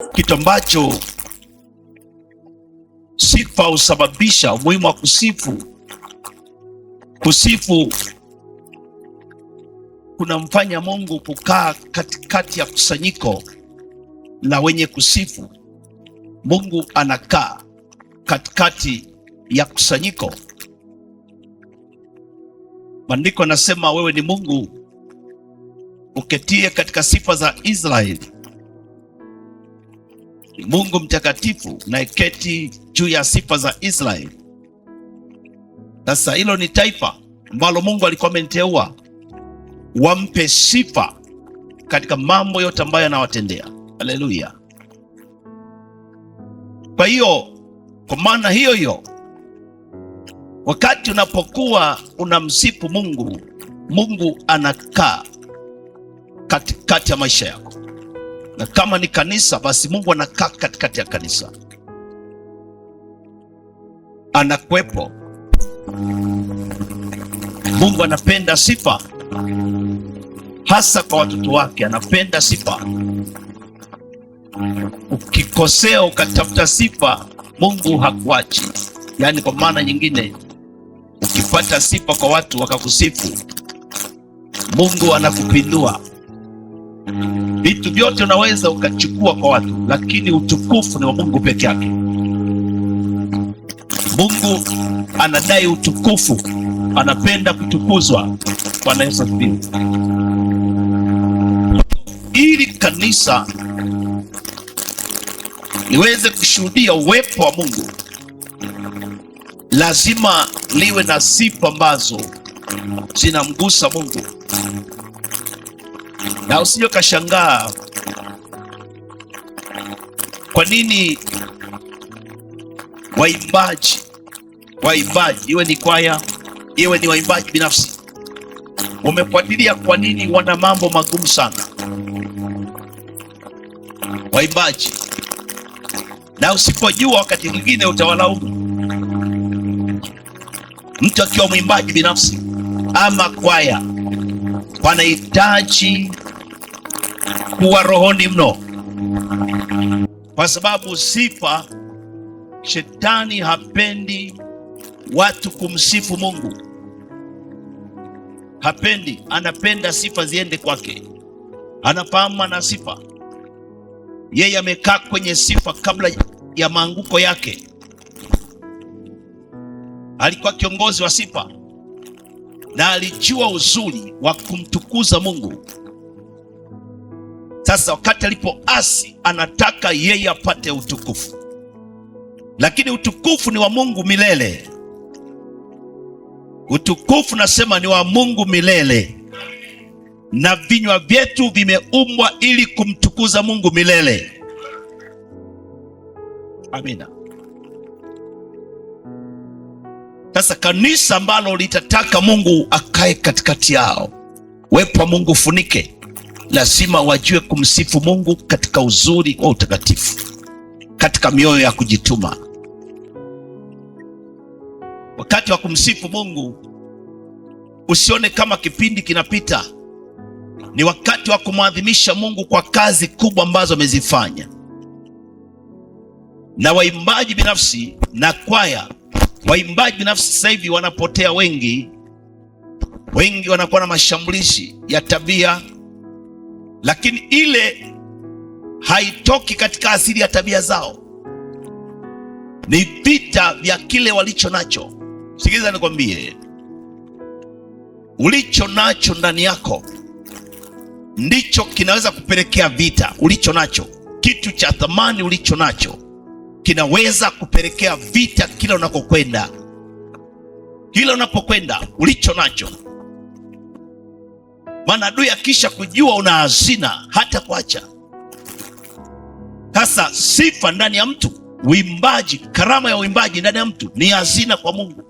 Kitu ambacho sifa husababisha umuhimu wa kusifu. Kusifu kunamfanya Mungu kukaa katikati ya kusanyiko la wenye kusifu. Mungu anakaa katikati ya kusanyiko. Maandiko yanasema wewe ni Mungu uketie katika sifa za Israeli. Ni Mungu mtakatifu na iketi juu ya sifa za Israeli. Sasa hilo ni taifa ambalo Mungu alikuwa ameniteua wampe sifa katika mambo yote ambayo anawatendea. Haleluya. Kwa hiyo, kwa maana hiyo hiyo, wakati unapokuwa unamsifu Mungu, Mungu anakaa katikati ya maisha yako. Na kama ni kanisa, basi Mungu anakaa katikati ya kanisa. Anakuwepo. Mungu anapenda sifa, hasa kwa watoto wake. Anapenda sifa. Ukikosea ukatafuta sifa, Mungu hakuachi. Yaani kwa maana nyingine, ukipata sifa kwa watu wakakusifu, Mungu anakupindua. Vitu vyote unaweza ukachukua kwa watu, lakini utukufu ni wa Mungu peke yake. Mungu anadai utukufu, anapenda kutukuzwa. Bwana Yesu asifiwe. Ili kanisa liweze kushuhudia uwepo wa Mungu, lazima liwe na sifa ambazo zinamgusa Mungu. Na usije kashangaa kwa nini waimbaji, iwe ni kwaya, iwe ni waimbaji binafsi, umefuatilia kwa nini wana mambo magumu sana waimbaji. Na usipojua wakati mwingine utawalaumu. Mtu akiwa mwimbaji binafsi ama kwaya, wanahitaji kuwa rohoni mno, kwa sababu sifa, shetani hapendi watu kumsifu Mungu. Hapendi, anapenda sifa ziende kwake. Anafahamu na sifa. Yeye amekaa kwenye sifa kabla ya maanguko yake. Alikuwa kiongozi wa sifa na alijua uzuri wa kumtukuza Mungu. Sasa wakati alipoasi, anataka yeye apate utukufu, lakini utukufu ni wa Mungu milele. Utukufu nasema ni wa Mungu milele, na vinywa vyetu vimeumbwa ili kumtukuza Mungu milele. Amina. Sasa kanisa ambalo litataka Mungu akae katikati yao, uwepo wa Mungu ufunike, lazima wajue kumsifu Mungu katika uzuri wa utakatifu, katika mioyo ya kujituma. Wakati wa kumsifu Mungu, usione kama kipindi kinapita. Ni wakati wa kumwadhimisha Mungu kwa kazi kubwa ambazo amezifanya. Na waimbaji binafsi na kwaya, waimbaji binafsi sasa hivi wanapotea wengi wanakuwa na mashambulizi ya tabia, lakini ile haitoki katika asili ya tabia zao. Ni vita vya kile walicho nacho. Sikiliza nikwambie, ulicho nacho ndani yako ndicho kinaweza kupelekea vita. Ulicho nacho, kitu cha thamani ulicho nacho, kinaweza kupelekea vita kila unakokwenda. Kila unapokwenda, ulicho nacho. Maana adui akisha kujua una hazina, hata kuacha. Sasa sifa ndani ya mtu, uimbaji, karama ya uimbaji ndani ya mtu ni hazina kwa Mungu.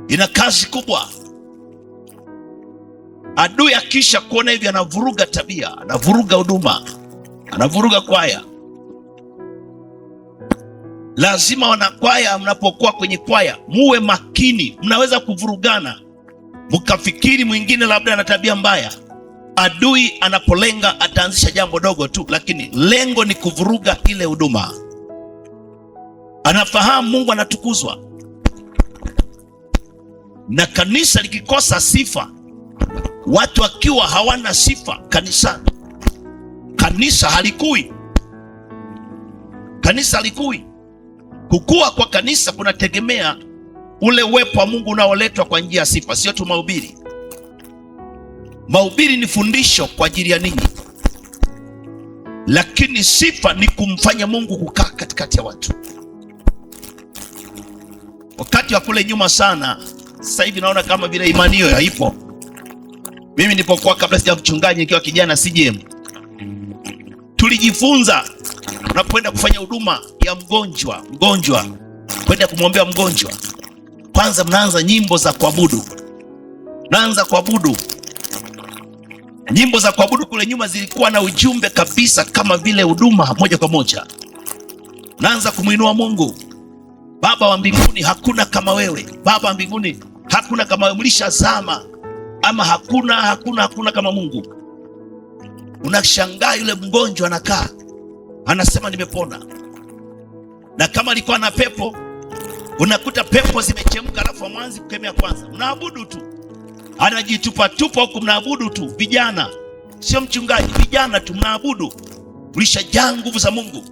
Ina kazi kubwa. Adui akisha kuona hivi, anavuruga tabia, anavuruga huduma, anavuruga kwaya. Lazima wanakwaya, mnapokuwa kwenye kwaya, muwe makini. Mnaweza kuvurugana, mkafikiri mwingine labda ana tabia mbaya, adui anapolenga ataanzisha jambo dogo tu, lakini lengo ni kuvuruga ile huduma. Anafahamu Mungu anatukuzwa, na kanisa likikosa sifa, watu wakiwa hawana sifa kanisani, kanisa halikui. Kanisa halikui. Kukua kwa kanisa kunategemea ule uwepo wa Mungu unaoletwa kwa njia ya sifa, sio tu mahubiri. Mahubiri ni fundisho kwa ajili ya ninyi, lakini sifa ni kumfanya Mungu kukaa katikati ya watu. Wakati wa kule nyuma sana, sasa hivi naona kama vile imani hiyo haipo. Mimi nilipokuwa kabla sija mchungaji, nikiwa kijana CJM, tulijifunza unapoenda kufanya huduma ya mgonjwa, kwenda kumwombea mgonjwa, kwanza mnaanza nyimbo za kuabudu. Mnaanza kuabudu. Nyimbo za kuabudu kule nyuma zilikuwa na ujumbe kabisa, kama vile huduma moja kwa moja. Mnaanza kumuinua Mungu. Baba wa mbinguni, hakuna kama wewe. Baba wa mbinguni, hakuna kama wewe. Mlishazama, ama hakuna kama Mungu. Unashangaa yule mgonjwa anakaa, anasema nimepona. Na kama alikuwa na pepo, unakuta pepo zimechemka, alafu mwanzi kukemea kwanza. Mnaabudu tu. Anajitupa tupa huko, mnaabudu tu. Vijana, sio mchungaji, vijana tu mnaabudu. Ulishajaa nguvu za Mungu.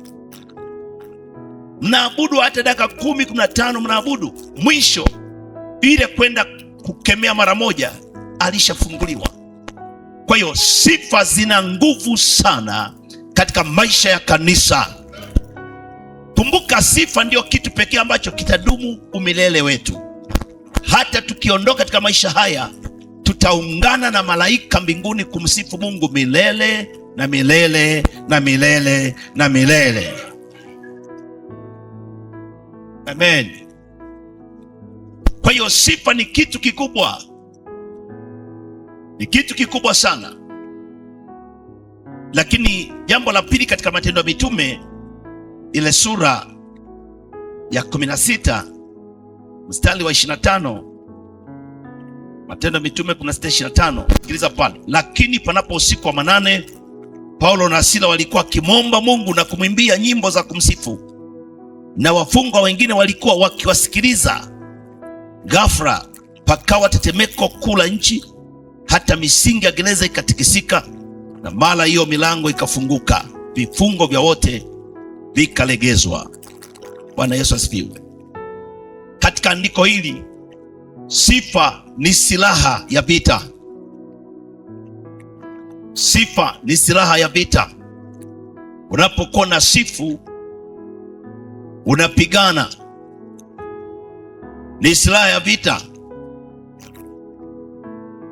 Mnaabudu hata dakika 10, 15 mnaabudu. Mwisho ile kwenda kukemea mara moja alishafunguliwa. Kwa hiyo sifa zina nguvu sana katika maisha ya kanisa. Kumbuka, sifa ndio kitu pekee ambacho kitadumu umilele wetu. Hata tukiondoka katika maisha haya, tutaungana na malaika mbinguni kumsifu Mungu milele na milele na milele na milele. Amen. Kwa hiyo sifa ni kitu kikubwa, ni kitu kikubwa sana. Lakini jambo la pili katika Matendo ya Mitume, ile sura ya 16 mstari wa 25, Matendo ya Mitume 16:25, sikiliza pale. Lakini panapo usiku wa manane, Paulo na Sila walikuwa wakimwomba Mungu na kumwimbia nyimbo za kumsifu, na wafungwa wengine walikuwa wakiwasikiliza. Ghafla pakawa tetemeko kuu la nchi, hata misingi ya gereza ikatikisika, na mara hiyo milango ikafunguka, vifungo vya wote vikalegezwa. Bwana Yesu asifiwe. Katika andiko hili, sifa ni silaha ya vita. Sifa ni silaha ya vita. Unapokuwa na sifu, unapigana. Ni silaha ya vita.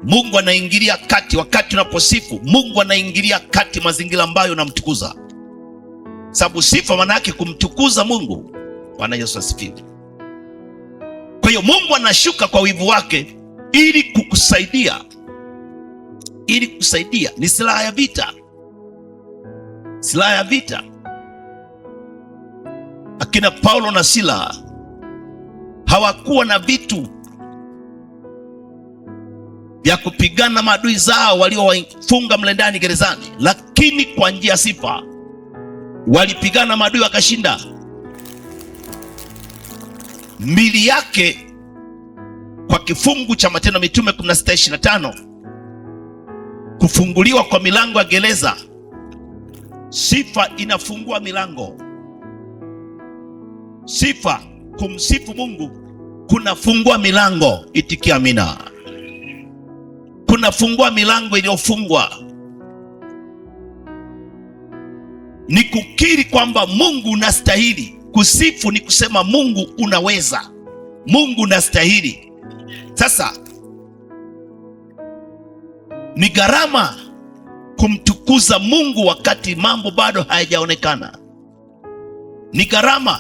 Mungu anaingilia kati wakati unaposifu. Mungu anaingilia kati mazingira ambayo unamtukuza, sababu sifa maana yake kumtukuza Mungu. Bwana Yesu asifiwe. Kwa hiyo Mungu anashuka kwa wivu wake ili kukusaidia. Ni silaha ya vita. Silaha ya vita. Akina Paulo na Sila hawakuwa na vitu vya kupigana maadui zao waliowafunga mle ndani gerezani, lakini kwa njia ya sifa walipigana maadui wakashinda. Mili yake kwa kifungu cha Matendo ya Mitume 16:25, kufunguliwa kwa milango ya gereza. Sifa inafungua milango. Sifa, kumsifu Mungu kunafungua milango. Itikia amina. Kunafungua milango iliyofungwa. Ni kukiri kwamba Mungu unastahili. Kusifu ni kusema Mungu unaweza, Mungu unastahili. Sasa ni gharama kumtukuza Mungu wakati mambo bado hayajaonekana. Ni gharama.